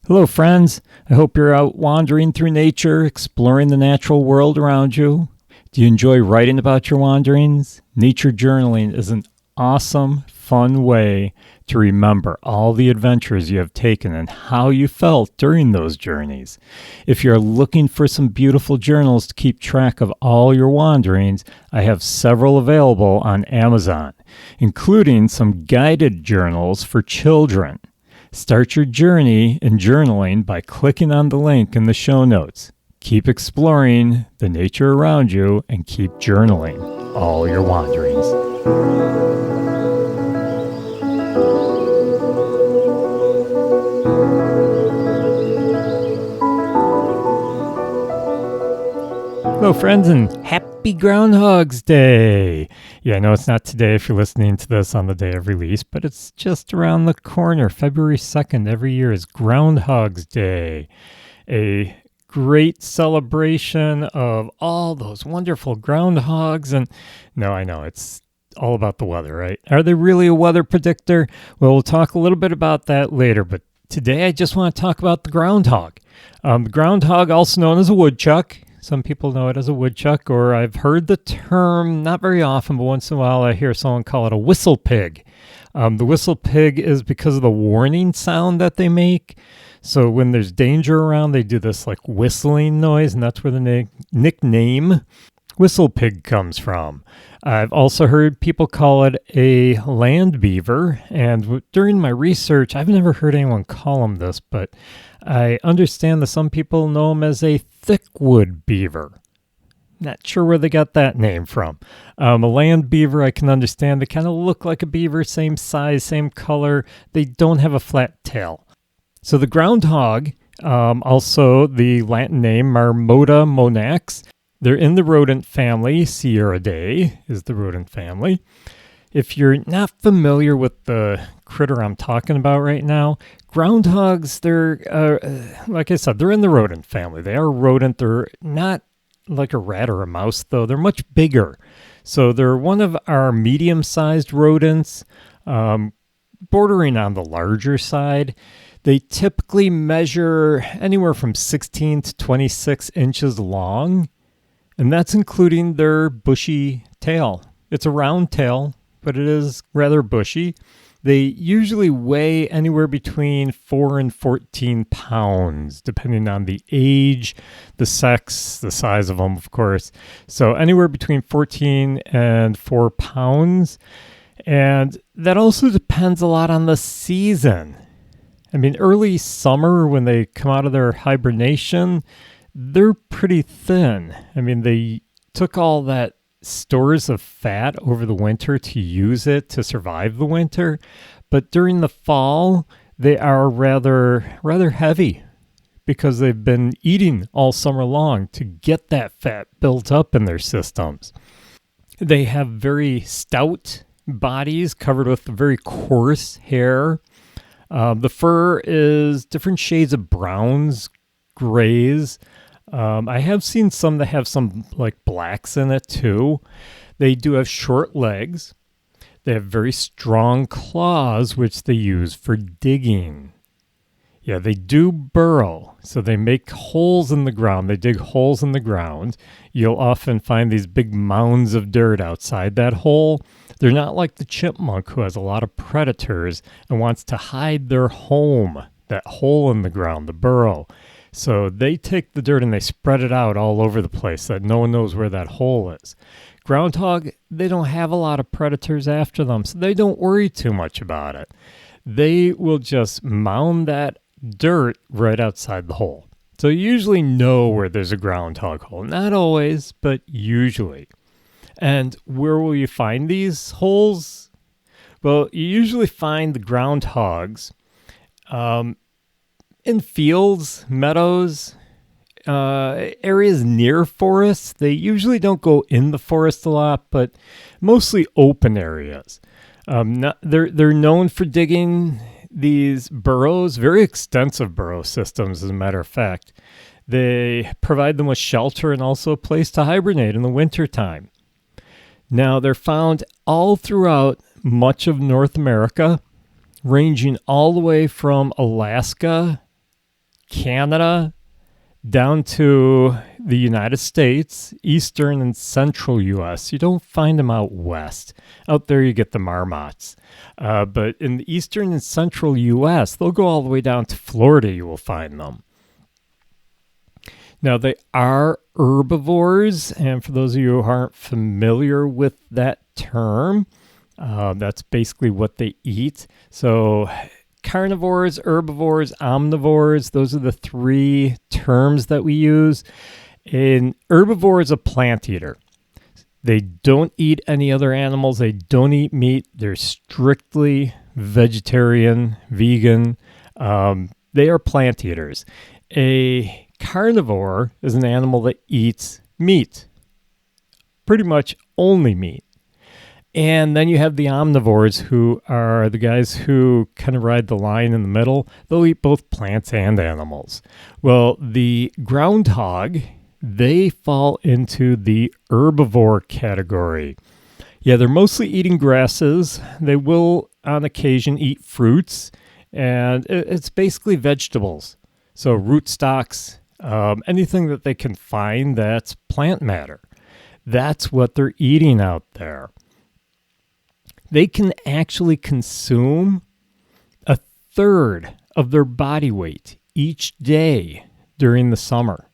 Hello, friends. I hope you're out wandering through nature, exploring the natural world around you. Do you enjoy writing about your wanderings? Nature journaling is an awesome, fun way to remember all the adventures you have taken and how you felt during those journeys. If you're looking for some beautiful journals to keep track of all your wanderings, I have several available on Amazon, including some guided journals for children. Start your journey in journaling by clicking on the link in the show notes. Keep exploring the nature around you and keep journaling all your wanderings. Hello, friends, and happy Groundhog's Day! Yeah, I know it's not today if you're listening to this on the day of release, but it's just around the corner. February 2nd every year is Groundhog's Day, a great celebration of all those wonderful groundhogs. And no, I know, it's all about the weather, right? Are they really a weather predictor? Well, we'll talk a little bit about that later, but today I just want to talk about the groundhog. The groundhog, also known as a woodchuck. Some people know it as a woodchuck, or I've heard the term, not very often, but once in a while I hear someone call it a whistle pig. The whistle pig is because of the warning sound that they make. So when there's danger around, they do this like whistling noise, and that's where the nickname whistle pig comes from. I've also heard people call it a land beaver, and during my research, I've never heard anyone call them this, but I understand that some people know them as a thickwood beaver. Not sure where they got that name from. A land beaver, I can understand. They kind of look like a beaver, same size, same color. They don't have a flat tail. So the groundhog, also the Latin name Marmota monax, they're in the rodent family. Sierridae is the rodent family. If you're not familiar with the critter I'm talking about right now, groundhogs, they're, like I said, they're in the rodent family. They are rodent. They're not like a rat or a mouse, though. They're much bigger. So they're one of our medium-sized rodents, bordering on the larger side. They typically measure anywhere from 16 to 26 inches long, and that's including their bushy tail. It's a round tail, but it is rather bushy. They usually weigh anywhere between 4 and 14 pounds, depending on the age, the sex, the size of them, of course. So anywhere between 14 and 4 pounds. And that also depends a lot on the season. I mean, early summer, when they come out of their hibernation, they're pretty thin. I mean, they took all that stores of fat over the winter to use it to survive the winter. But during the fall, they are rather heavy because they've been eating all summer long to get that fat built up in their systems. They have very stout bodies covered with very coarse hair. The fur is different shades of browns, grays. I have seen some that have some like blacks in it too. They do have short legs. They have very strong claws, which they use for digging. Yeah, they do burrow. So they make holes in the ground. They dig holes in the ground. You'll often find these big mounds of dirt outside that hole. They're not like the chipmunk, who has a lot of predators and wants to hide their home, that hole in the ground, the burrow. So they take the dirt and they spread it out all over the place so that no one knows where that hole is. Groundhog, they don't have a lot of predators after them, so they don't worry too much about it. They will just mound that dirt right outside the hole. So you usually know where there's a groundhog hole. Not always, but usually. And where will you find these holes? Well, you usually find the groundhogs in fields, meadows, areas near forests. They usually don't go in the forest a lot, but mostly open areas. They're known for digging these burrows, very extensive burrow systems, as a matter of fact. They provide them with shelter and also a place to hibernate in the wintertime. Now, they're found all throughout much of North America, ranging all the way from Alaska Canada down to the United States, eastern and central U.S. You don't find them out west. Out there you get the marmots. But in the eastern and central U.S., they'll go all the way down to Florida, you will find them. Now, they are herbivores, and for those of you who aren't familiar with that term, that's basically what they eat. So carnivores, herbivores, omnivores, those are the three terms that we use. An herbivore is a plant eater. They don't eat any other animals. They don't eat meat. They're strictly vegetarian, vegan. They are plant eaters. A carnivore is an animal that eats meat, pretty much only meat. And then you have the omnivores, who are the guys who kind of ride the line in the middle. They'll eat both plants and animals. Well, the groundhog, they fall into the herbivore category. Yeah, they're mostly eating grasses. They will, on occasion, eat fruits, and it's basically vegetables. So rootstocks, anything that they can find that's plant matter. That's what they're eating out there. They can actually consume a third of their body weight each day during the summer.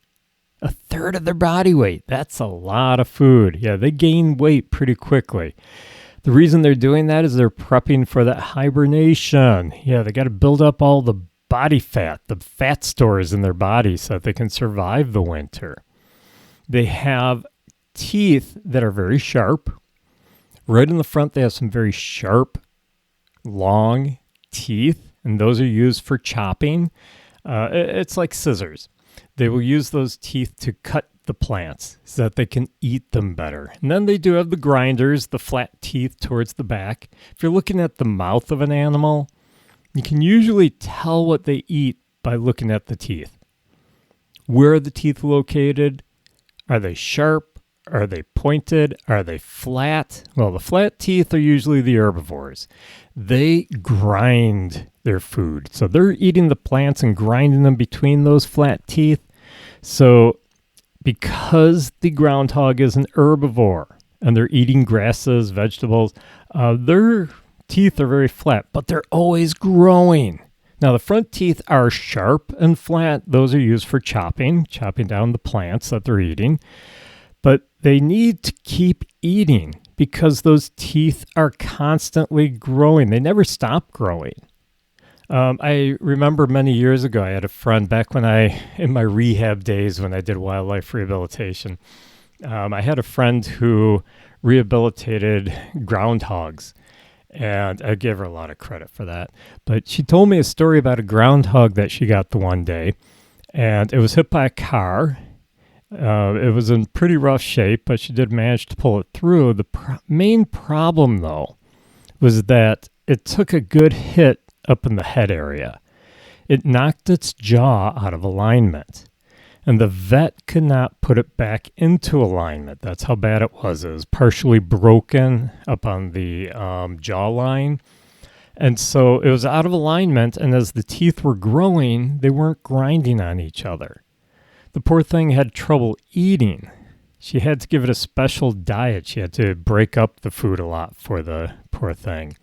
A third of their body weight. That's a lot of food. Yeah, they gain weight pretty quickly. The reason they're doing that is they're prepping for that hibernation. Yeah, they got to build up all the body fat, the fat stores in their body so that they can survive the winter. They have teeth that are very sharp. Right in the front, they have some very sharp, long teeth, and those are used for chopping. It's like scissors. They will use those teeth to cut the plants so that they can eat them better. And then they do have the grinders, the flat teeth towards the back. If you're looking at the mouth of an animal, you can usually tell what they eat by looking at the teeth. Where are the teeth located? Are they sharp? Are they pointed? Are they flat? Well, the flat teeth are usually the herbivores. They grind their food. So they're eating the plants and grinding them between those flat teeth. So because the groundhog is an herbivore and they're eating grasses, vegetables, their teeth are very flat, but they're always growing. Now, the front teeth are sharp and flat. Those are used for chopping down the plants that they're eating. But they need to keep eating because those teeth are constantly growing. They never stop growing. I remember many years ago, I had a friend back in my rehab days when I did wildlife rehabilitation. I had a friend who rehabilitated groundhogs. And I give her a lot of credit for that. But she told me a story about a groundhog that she got the one day. And it was hit by a car. It was in pretty rough shape, but she did manage to pull it through. The main problem, though, was that it took a good hit up in the head area. It knocked its jaw out of alignment. And the vet could not put it back into alignment. That's how bad it was. It was partially broken up on the jawline. And so it was out of alignment, and as the teeth were growing, they weren't grinding on each other. The poor thing had trouble eating. She had to give it a special diet. She had to break up the food a lot for the poor thing.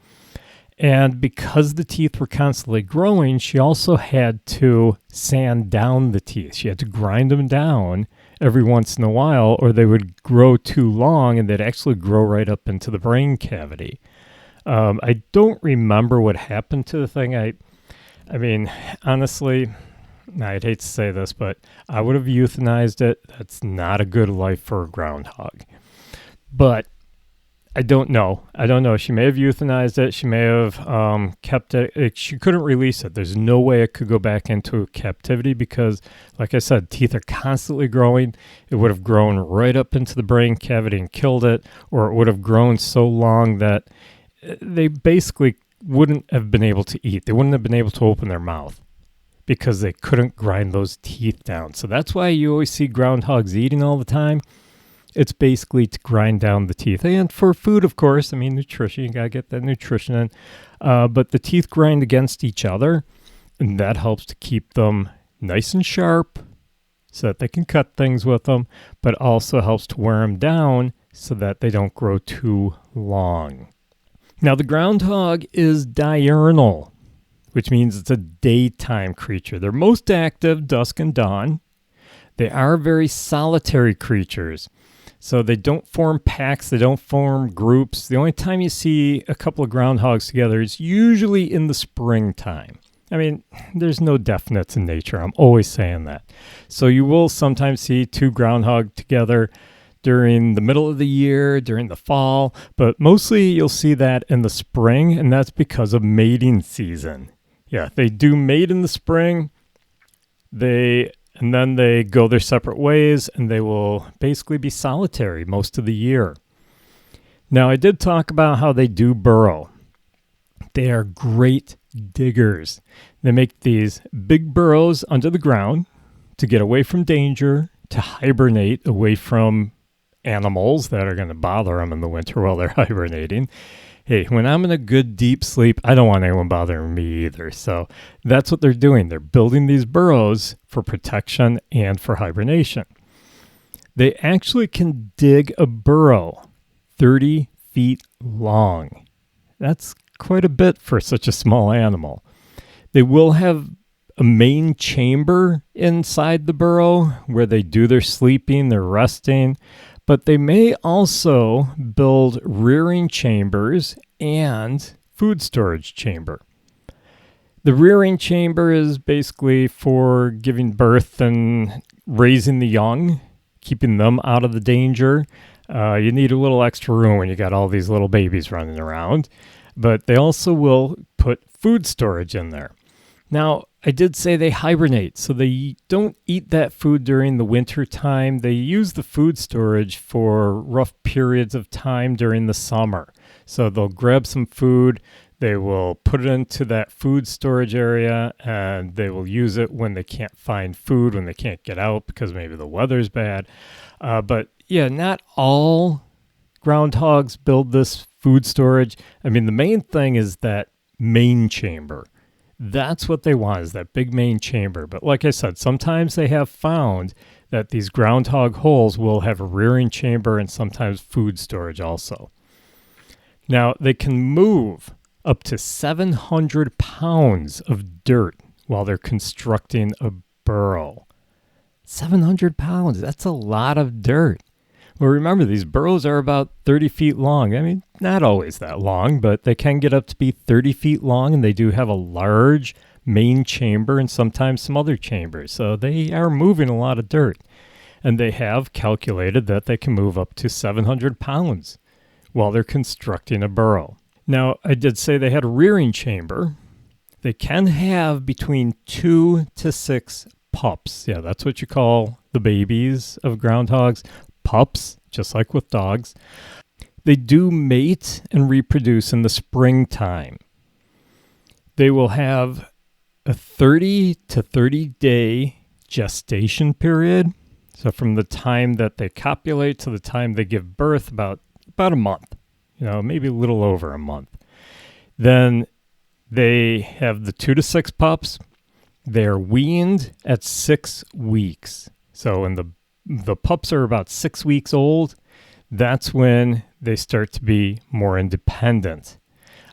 And because the teeth were constantly growing, she also had to sand down the teeth. She had to grind them down every once in a while, or they would grow too long and they'd actually grow right up into the brain cavity. I don't remember what happened to the thing. I mean, honestly, I'd hate to say this, but I would have euthanized it. That's not a good life for a groundhog. But I don't know. She may have euthanized it. She may have kept it. She couldn't release it. There's no way it could go back into captivity because, like I said, teeth are constantly growing. It would have grown right up into the brain cavity and killed it, or it would have grown so long that they basically wouldn't have been able to eat. They wouldn't have been able to open their mouth because they couldn't grind those teeth down. So that's why you always see groundhogs eating all the time. It's basically to grind down the teeth. And for food, of course, I mean, nutrition, you got to get that nutrition in. But the teeth grind against each other, and that helps to keep them nice and sharp so that they can cut things with them, but also helps to wear them down so that they don't grow too long. Now, the groundhog is diurnal, which means it's a daytime creature. They're most active dusk and dawn. They are very solitary creatures. So they don't form packs, they don't form groups. The only time you see a couple of groundhogs together is usually in the springtime. I mean, there's no definites in nature. I'm always saying that. So you will sometimes see two groundhog together during the middle of the year, during the fall, but mostly you'll see that in the spring, and that's because of mating season. Yeah, they do mate in the spring, and then they go their separate ways, and they will basically be solitary most of the year. Now, I did talk about how they do burrow. They are great diggers. They make these big burrows under the ground to get away from danger, to hibernate away from animals that are going to bother them in the winter while they're hibernating. Hey, when I'm in a good deep sleep, I don't want anyone bothering me either. So that's what they're doing. They're building these burrows for protection and for hibernation. They actually can dig a burrow 30 feet long. That's quite a bit for such a small animal. They will have a main chamber inside the burrow where they do their sleeping, their resting, but they may also build rearing chambers and food storage chamber. The rearing chamber is basically for giving birth and raising the young, keeping them out of the danger. You need a little extra room when you got all these little babies running around, but they also will put food storage in there. Now, I did say they hibernate, so they don't eat that food during the winter time. They use the food storage for rough periods of time during the summer. So they'll grab some food, they will put it into that food storage area, and they will use it when they can't find food, when they can't get out because maybe the weather's bad. But yeah, not all groundhogs build this food storage. I mean, the main thing is that main chamber. That's what they want, is that big main chamber. But like I said, sometimes they have found that these groundhog holes will have a rearing chamber and sometimes food storage also. Now, they can move up to 700 pounds of dirt while they're constructing a burrow. 700 pounds, that's a lot of dirt. Well, remember, these burrows are about 30 feet long. I mean, not always that long, but they can get up to be 30 feet long, and they do have a large main chamber and sometimes some other chambers. So they are moving a lot of dirt. And they have calculated that they can move up to 700 pounds while they're constructing a burrow. Now, I did say they had a rearing chamber. They can have between 2 to 6 pups. Yeah, that's what you call the babies of groundhogs. Pups, just like with dogs. They do mate and reproduce in the springtime. They will have a 30 to 30 day gestation period. So from the time that they copulate to the time they give birth, about a month, maybe a little over a month. Then they have the 2 to 6 pups. They're weaned at 6 weeks. So when the pups are about 6 weeks old, that's when they start to be more independent.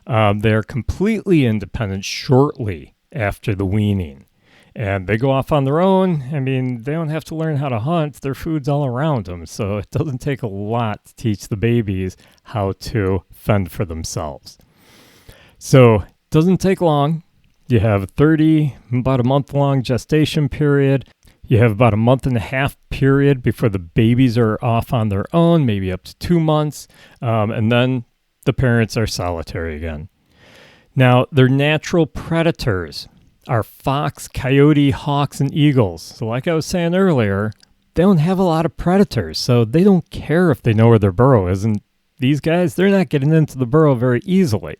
They're completely independent shortly after the weaning. And they go off on their own. I mean, they don't have to learn how to hunt. Their food's all around them. So it doesn't take a lot to teach the babies how to fend for themselves. So it doesn't take long. You have about a month-long gestation period. You have about a month and a half period before the babies are off on their own, maybe up to 2 months, and then the parents are solitary again. Now, their natural predators are fox, coyote, hawks, and eagles. So like I was saying earlier, they don't have a lot of predators, so they don't care if they know where their burrow is. And these guys, they're not getting into the burrow very easily.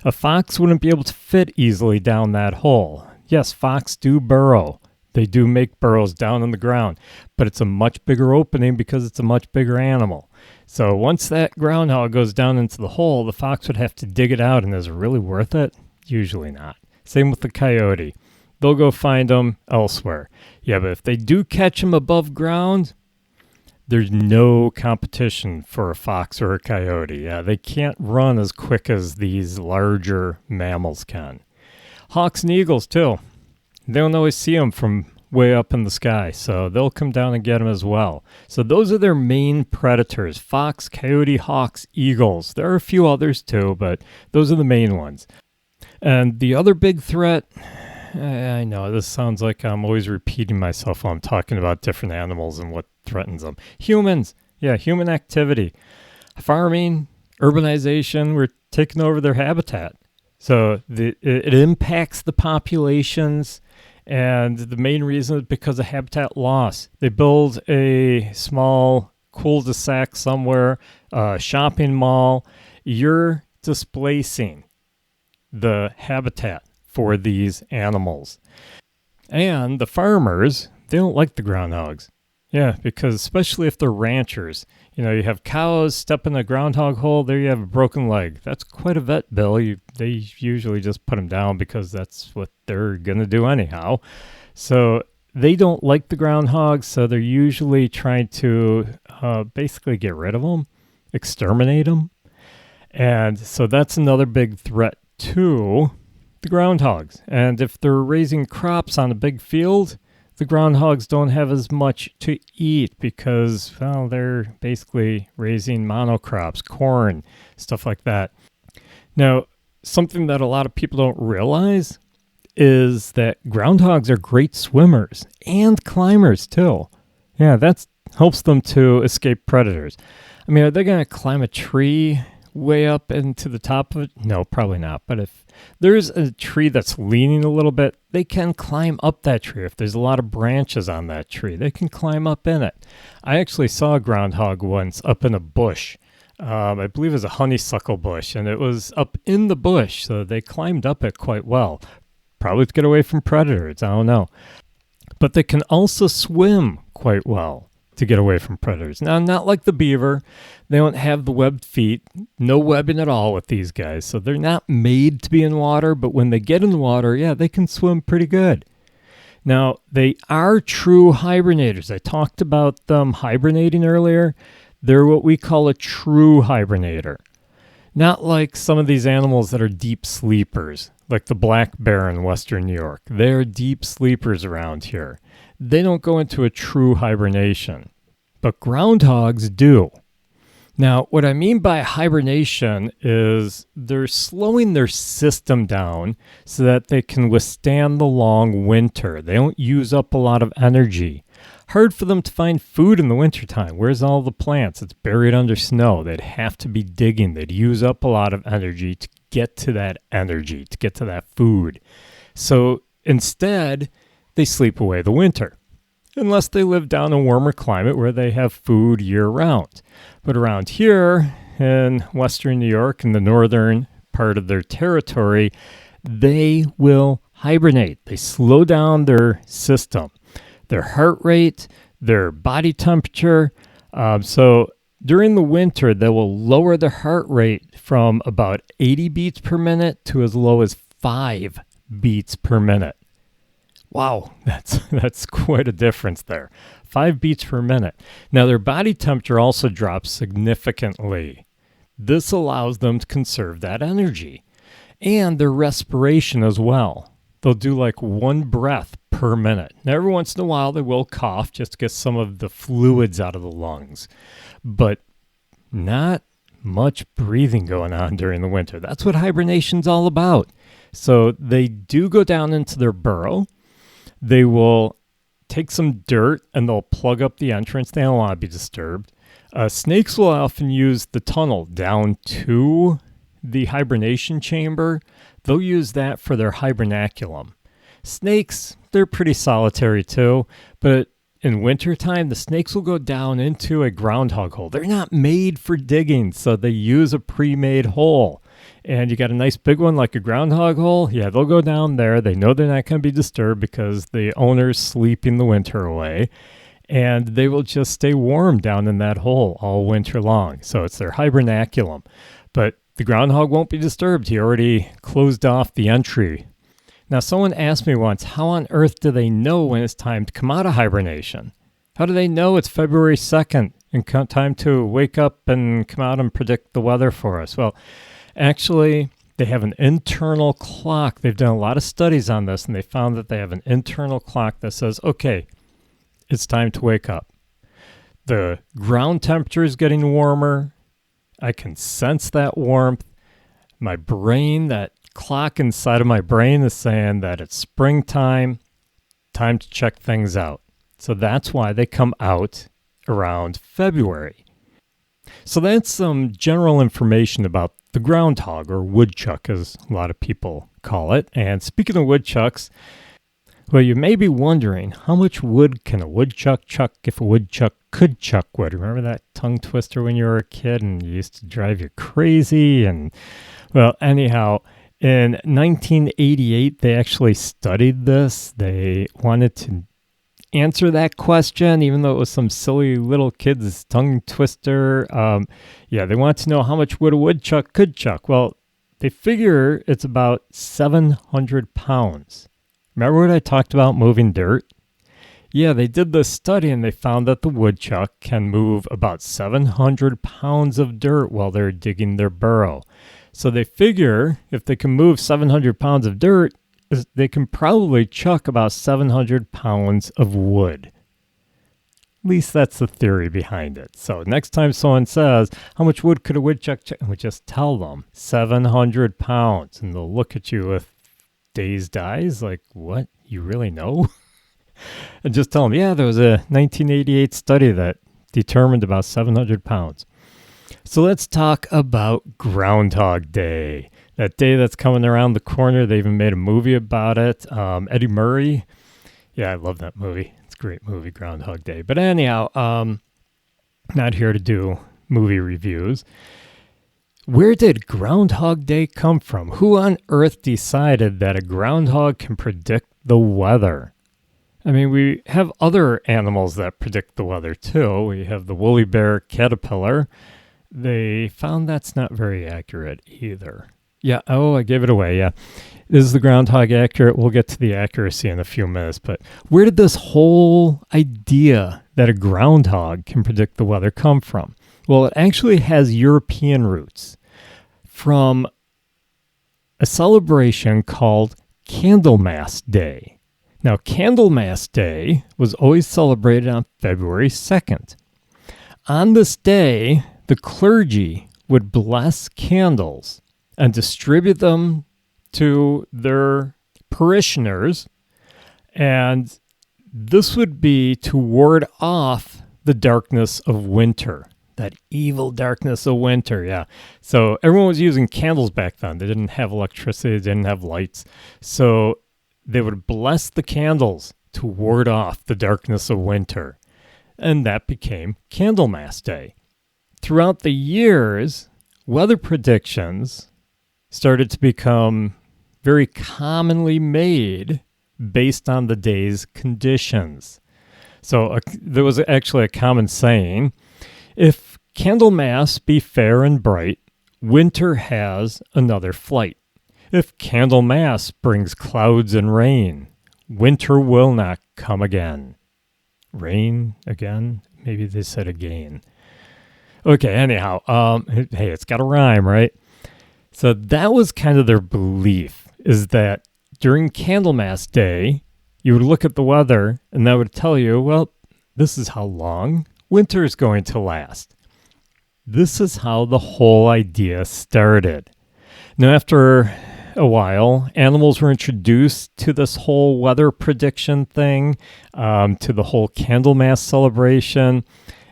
A fox wouldn't be able to fit easily down that hole. Yes, fox do burrow. They do make burrows down in the ground, but it's a much bigger opening because it's a much bigger animal. So once that groundhog goes down into the hole, the fox would have to dig it out, and is it really worth it? Usually not. Same with the coyote. they'll go find them elsewhere. Yeah, but if they do catch them above ground, there's no competition for a fox or a coyote. Yeah, they can't run as quick as these larger mammals can. Hawks and eagles, too. They don't always see them from way up in the sky, so they'll come down and get them as well. So those are their main predators: fox, coyote, hawks, eagles. There are a few others, too, but those are the main ones. And the other big threat, I know this sounds like I'm always repeating myself while I'm talking about different animals and what threatens them. Humans. Yeah, human activity. Farming, urbanization, we're taking over their habitat. So it impacts the populations, and the main reason is because of habitat loss. They build a small cul-de-sac somewhere, a shopping mall. You're displacing the habitat for these animals. And the farmers, they don't like the groundhogs. Yeah, because especially if they're ranchers. You know, you have cows step in a groundhog hole, there you have a broken leg. That's quite a vet bill. They usually just put them down because that's what they're going to do anyhow. So they don't like the groundhogs, so they're usually trying to basically get rid of them, exterminate them. And so that's another big threat to the groundhogs. And if they're raising crops on a big field, the groundhogs don't have as much to eat because, well, they're basically raising monocrops, corn, stuff like that. Now, something that a lot of people don't realize is that groundhogs are great swimmers and climbers too. Yeah, that helps them to escape predators. I mean, are they going to climb a tree way up into the top of it? No, probably not. But if there's a tree that's leaning a little bit, they can climb up that tree. If there's a lot of branches on that tree, they can climb up in it. I actually saw a groundhog once up in a bush. I believe it was a honeysuckle bush, and it was up in the bush, so they climbed up it quite well. Probably to get away from predators, I don't know. But they can also swim quite well to get away from predators. Now, not like the beaver. They don't have the webbed feet. No webbing at all with these guys. So they're not made to be in water, but when they get in the water, yeah, they can swim pretty good. Now, they are true hibernators. I talked about them hibernating earlier. They're what we call a true hibernator. Not like some of these animals that are deep sleepers, like the black bear in western New York. They're deep sleepers around here. They don't go into a true hibernation, but groundhogs do. Now, what I mean by hibernation is they're slowing their system down so that they can withstand the long winter. They don't use up a lot of energy. Hard for them to find food in the wintertime. Where's all the plants? It's buried under snow. They'd have to be digging. They'd use up a lot of energy to get to that energy, to get to that food. So instead, they sleep away the winter, unless they live down a warmer climate where they have food year-round. But around here in western New York, in the northern part of their territory, they will hibernate. They slow down their system, their heart rate, their body temperature. So during the winter, they will lower their heart rate from about 80 beats per minute to as low as 5 beats per minute. Wow, that's quite a difference there. 5 beats per minute. Now, their body temperature also drops significantly. This allows them to conserve that energy. And their respiration as well. They'll do like 1 breath per minute. Now, every once in a while, they will cough just to get some of the fluids out of the lungs. But not much breathing going on during the winter. That's what hibernation's all about. So they do go down into their burrow. They will take some dirt and they'll plug up the entrance. They don't want to be disturbed. Snakes will often use the tunnel down to the hibernation chamber. They'll use that for their hibernaculum. Snakes, they're pretty solitary too, but in wintertime, the snakes will go down into a groundhog hole. They're not made for digging, so they use a pre-made hole. And you got a nice big one like a groundhog hole, yeah, they'll go down there. They know they're not going to be disturbed because the owner's sleeping the winter away. And they will just stay warm down in that hole all winter long. So it's their hibernaculum. But the groundhog won't be disturbed. He already closed off the entry. Now, someone asked me once, how on earth do they know when it's time to come out of hibernation? How do they know it's February 2nd and time to wake up and come out and predict the weather for us? Well, actually, they have an internal clock. They've done a lot of studies on this, and they found that they have an internal clock that says, okay, it's time to wake up. The ground temperature is getting warmer. I can sense that warmth. My brain, that clock inside of my brain is saying that it's springtime, time to check things out. So that's why they come out around February. So that's some general information about the groundhog, or woodchuck as a lot of people call it. And speaking of woodchucks, well, you may be wondering, how much wood can a woodchuck chuck if a woodchuck could chuck wood? Remember that tongue twister when you were a kid and it used to drive you crazy? And well, anyhow, in 1988, they actually studied this. They wanted to answer that question, even though it was some silly little kid's tongue twister. They want to know how much wood a woodchuck could chuck. Well, they figure it's about 700 pounds. Remember what I talked about moving dirt? Yeah, they did this study and they found that the woodchuck can move about 700 pounds of dirt while they're digging their burrow. So they figure if they can move 700 pounds of dirt, they can probably chuck about 700 pounds of wood. At least that's the theory behind it. So next time someone says, how much wood could a woodchuck chuck? We just tell them 700 pounds. And they'll look at you with dazed eyes like, what? You really know? And just tell them, yeah, there was a 1988 study that determined about 700 pounds. So let's talk about Groundhog Day. That day that's coming around the corner. They even made a movie about it. Eddie Murray. Yeah, I love that movie. It's a great movie, Groundhog Day. But anyhow, not here to do movie reviews. Where did Groundhog Day come from? Who on earth decided that a groundhog can predict the weather? I mean, we have other animals that predict the weather too. We have the woolly bear caterpillar. They found that's not very accurate either. Yeah, I gave it away, yeah. Is the groundhog accurate? We'll get to the accuracy in a few minutes, but where did this whole idea that a groundhog can predict the weather come from? Well, it actually has European roots from a celebration called Candlemas Day. Now, Candlemas Day was always celebrated on February 2nd. On this day, the clergy would bless candles and distribute them to their parishioners, and this would be to ward off the darkness of winter. That evil darkness of winter, yeah. So everyone was using candles back then. They didn't have electricity, they didn't have lights. So they would bless the candles to ward off the darkness of winter. And that became Candlemas Day. Throughout the years, weather predictions started to become very commonly made based on the day's conditions. So there was actually a common saying, if Candlemas be fair and bright, winter has another flight. If Candlemas brings clouds and rain, winter will not come again. Rain again? Maybe they said again. Okay, anyhow, hey, it's got a rhyme, right? So that was kind of their belief, is that during Candlemas Day, you would look at the weather and that would tell you, well, this is how long winter is going to last. This is how the whole idea started. Now, after a while, animals were introduced to this whole weather prediction thing, to the whole Candlemas celebration.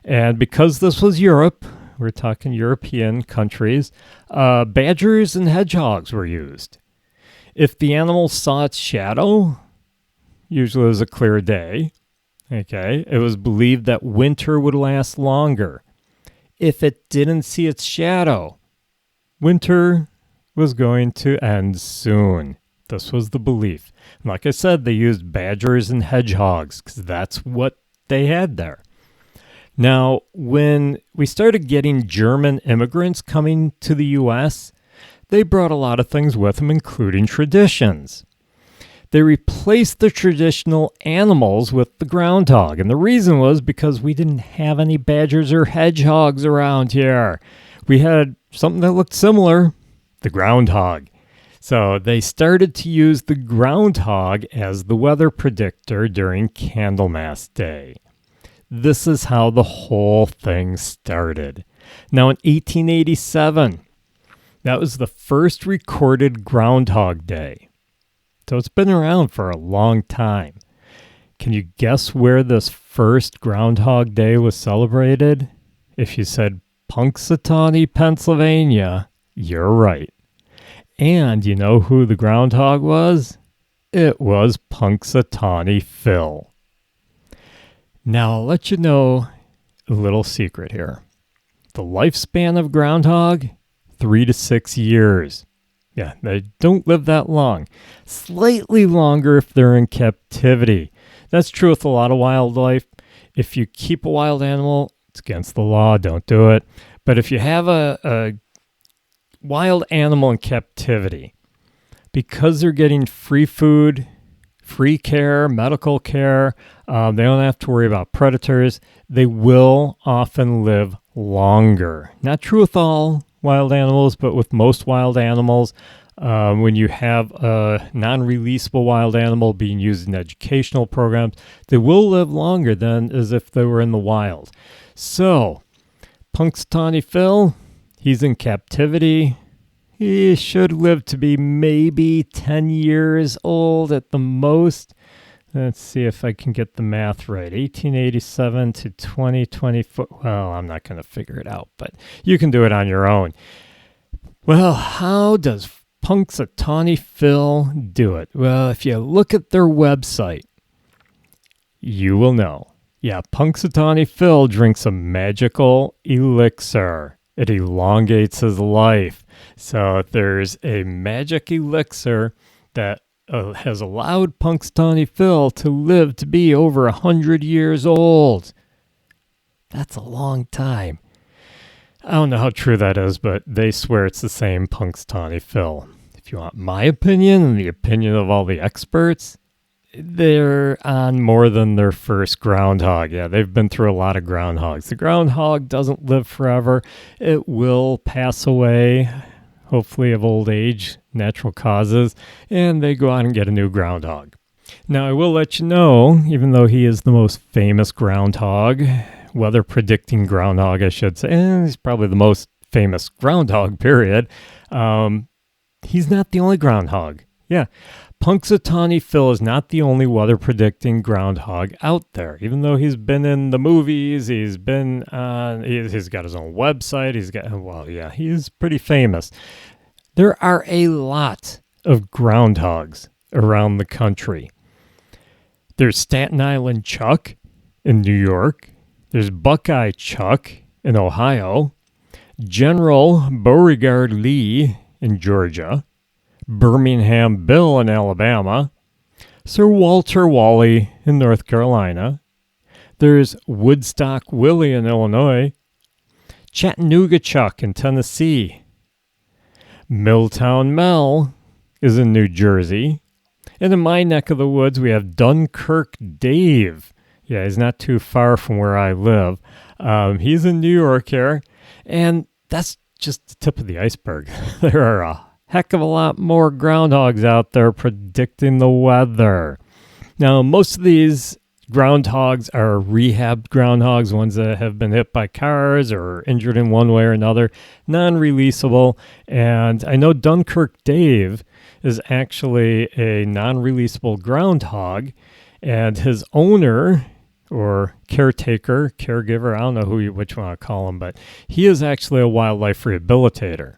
And because this was Europe, we're talking European countries, badgers and hedgehogs were used. If the animal saw its shadow, usually it was a clear day, okay, it was believed that winter would last longer. If it didn't see its shadow, winter was going to end soon. This was the belief. And like I said, they used badgers and hedgehogs because that's what they had there. Now, when we started getting German immigrants coming to the U.S., they brought a lot of things with them, including traditions. They replaced the traditional animals with the groundhog. And the reason was because we didn't have any badgers or hedgehogs around here. We had something that looked similar, the groundhog. So they started to use the groundhog as the weather predictor during Candlemas Day. This is how the whole thing started. Now in 1887, that was the first recorded Groundhog Day. So it's been around for a long time. Can you guess where this first Groundhog Day was celebrated? If you said Punxsutawney, Pennsylvania, you're right. And you know who the groundhog was? It was Punxsutawney Phil. Now I'll let you know a little secret here. The lifespan of groundhog, 3 to 6 years. Yeah, they don't live that long. Slightly longer if they're in captivity. That's true with a lot of wildlife. If you keep a wild animal, it's against the law, don't do it. But if you have a wild animal in captivity, because they're getting free food, free care, medical care, they don't have to worry about predators, they will often live longer. Not true with all wild animals, but with most wild animals, when you have a non-releasable wild animal being used in educational programs, they will live longer than as if they were in the wild. So, Punxsutawney Phil, he's in captivity. He should live to be maybe 10 years old at the most. Let's see if I can get the math right. 1887 to 2024. Well, I'm not going to figure it out, but you can do it on your own. Well, how does Punxsutawney Phil do it? Well, if you look at their website, you will know. Yeah, Punxsutawney Phil drinks a magical elixir. It elongates his life. So there's a magic elixir that has allowed Punxsutawney Phil to live to be over 100 years old. That's a long time. I don't know how true that is, but they swear it's the same Punxsutawney Phil. If you want my opinion and the opinion of all the experts, they're on more than their first groundhog. Yeah, they've been through a lot of groundhogs. The groundhog doesn't live forever. It will pass away, hopefully of old age, natural causes, and they go out and get a new groundhog. Now, I will let you know, even though he is the most famous groundhog, weather predicting groundhog, I should say, and he's probably the most famous groundhog, period, he's not the only groundhog. Yeah, Punxsutawney Phil is not the only weather predicting groundhog out there. Even though he's been in the movies, he's been he's got his own website, he's pretty famous. There are a lot of groundhogs around the country. There's Staten Island Chuck in New York. There's Buckeye Chuck in Ohio. General Beauregard Lee in Georgia. Birmingham Bill in Alabama. Sir Walter Wally in North Carolina. There's Woodstock Willie in Illinois. Chattanooga Chuck in Tennessee. Milltown Mel is in New Jersey. And in my neck of the woods, we have Dunkirk Dave. Yeah, he's not too far from where I live. He's in New York here. And that's just the tip of the iceberg. There are a heck of a lot more groundhogs out there predicting the weather. Now, most of these groundhogs are rehabbed groundhogs, ones that have been hit by cars or injured in one way or another, non-releasable. And I know Dunkirk Dave is actually a non-releasable groundhog, and his owner or caretaker, caregiver, I don't know which one I call him, but he is actually a wildlife rehabilitator.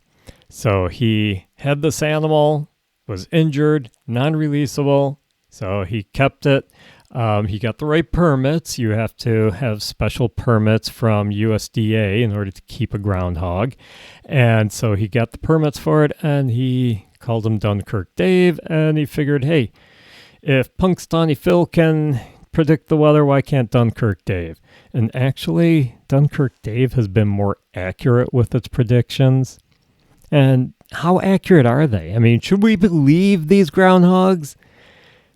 So he had this animal, was injured, non-releasable, so he kept it. He got the right permits. You have to have special permits from USDA in order to keep a groundhog. And so he got the permits for it, and he called him Dunkirk Dave, and he figured, hey, if Punxsutawney Phil can predict the weather, why can't Dunkirk Dave? And actually, Dunkirk Dave has been more accurate with its predictions. And how accurate are they? I mean, should we believe these groundhogs?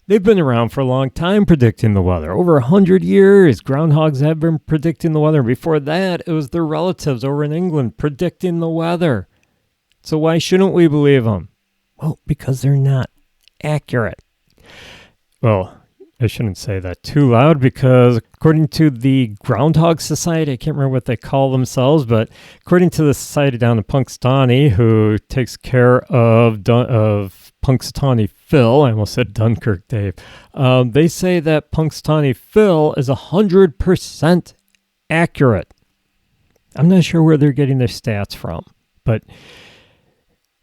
They've been around for a long time predicting the weather. Over 100 years, groundhogs have been predicting the weather. Before that, it was their relatives over in England predicting the weather. So why shouldn't we believe them? Well, because they're not accurate. Well, I shouldn't say that too loud because according to the Groundhog Society, I can't remember what they call themselves, but according to the society down in Punxsutawney, who takes care of Punxsutawney Phil, I almost said Dunkirk Dave, they say that Punxsutawney Phil is 100% accurate. I'm not sure where they're getting their stats from, but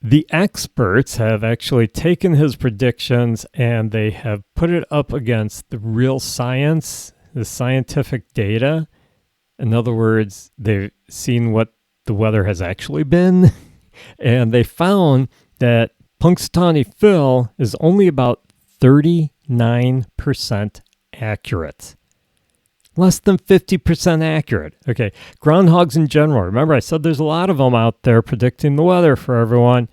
the experts have actually taken his predictions and they have put it up against the real science, the scientific data. In other words, they've seen what the weather has actually been, and they found that Punxsutawney Phil is only about 39% accurate. Less than 50% accurate. Okay, groundhogs in general. Remember, I said there's a lot of them out there predicting the weather for everyone.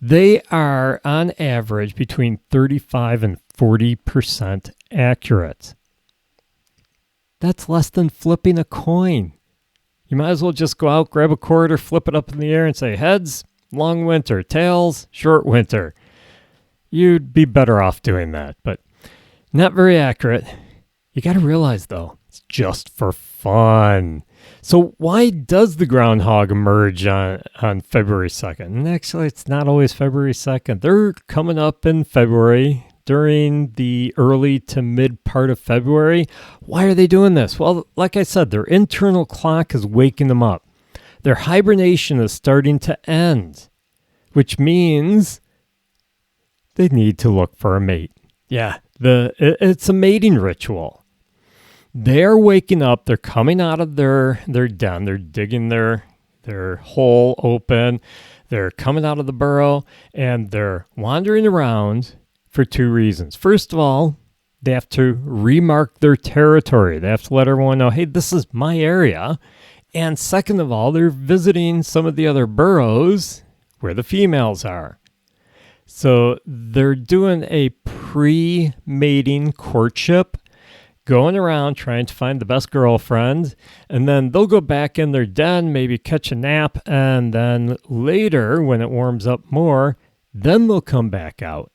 They are, on average, between 35 and 40% accurate. That's less than flipping a coin. You might as well just go out, grab a quarter, flip it up in the air, and say, heads, long winter, tails, short winter. You'd be better off doing that, but not very accurate. You got to realize, though, it's just for fun. So why does the groundhog emerge on February 2nd? And actually, it's not always February 2nd. They're coming up in February during the early to mid part of February. Why are they doing this? Well, like I said, their internal clock is waking them up. Their hibernation is starting to end, which means they need to look for a mate. Yeah, it's a mating ritual. They're waking up, they're coming out of their den, they're digging their hole open, they're coming out of the burrow, and they're wandering around for two reasons. First of all, they have to remark their territory. They have to let everyone know, hey, this is my area. And second of all, they're visiting some of the other burrows where the females are. So they're doing a pre-mating courtship, going around trying to find the best girlfriend, and then they'll go back in their den, maybe catch a nap, and then later, when it warms up more, then they'll come back out.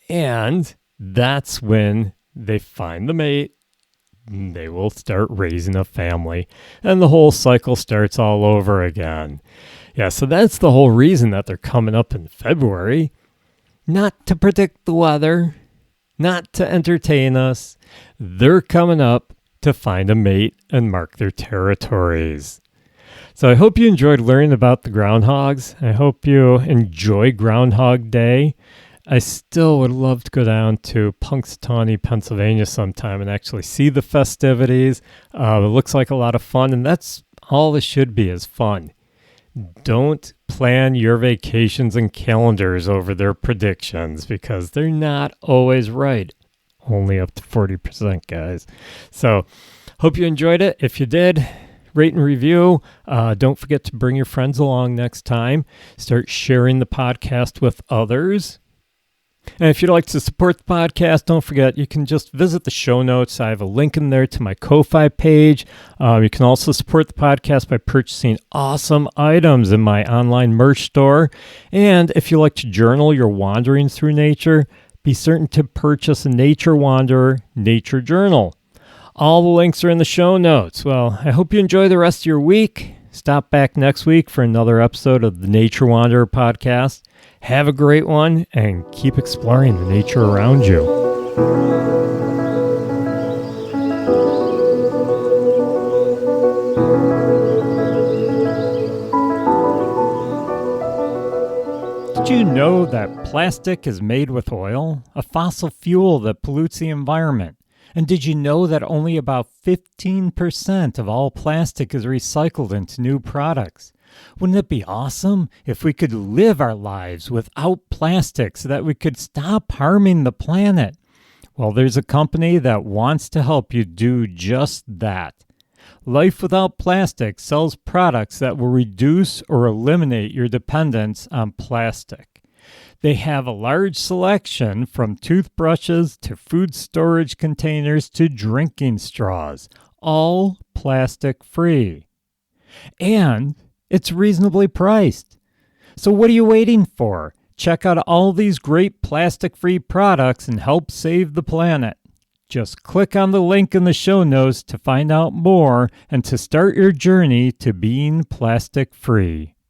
And that's when they find the mate, and they will start raising a family, and the whole cycle starts all over again. Yeah, so that's the whole reason that they're coming up in February. Not to predict the weather, not to entertain us. They're coming up to find a mate and mark their territories. So I hope you enjoyed learning about the groundhogs. I hope you enjoy Groundhog Day. I still would love to go down to Punxsutawney, Pennsylvania sometime and actually see the festivities. It looks like a lot of fun, and that's all it should be, is fun. Don't plan your vacations and calendars over their predictions because they're not always right. Only up to 40%, guys. So, hope you enjoyed it. If you did, rate and review. Don't forget to bring your friends along next time. Start sharing the podcast with others. And if you'd like to support the podcast, don't forget, you can just visit the show notes. I have a link in there to my Ko-Fi page. You can also support the podcast by purchasing awesome items in my online merch store. And if you like to journal your wanderings through nature, be certain to purchase a Nature Wanderer Nature Journal. All the links are in the show notes. Well, I hope you enjoy the rest of your week. Stop back next week for another episode of the Nature Wanderer podcast. Have a great one and keep exploring the nature around you. Did you know that plastic is made with oil, a fossil fuel that pollutes the environment? And did you know that only about 15% of all plastic is recycled into new products? Wouldn't it be awesome if we could live our lives without plastic so that we could stop harming the planet? Well, there's a company that wants to help you do just that. Life Without Plastic sells products that will reduce or eliminate your dependence on plastic. They have a large selection from toothbrushes to food storage containers to drinking straws, all plastic free. And it's reasonably priced. So what are you waiting for? Check out all these great plastic-free products and help save the planet. Just click on the link in the show notes to find out more and to start your journey to being plastic-free.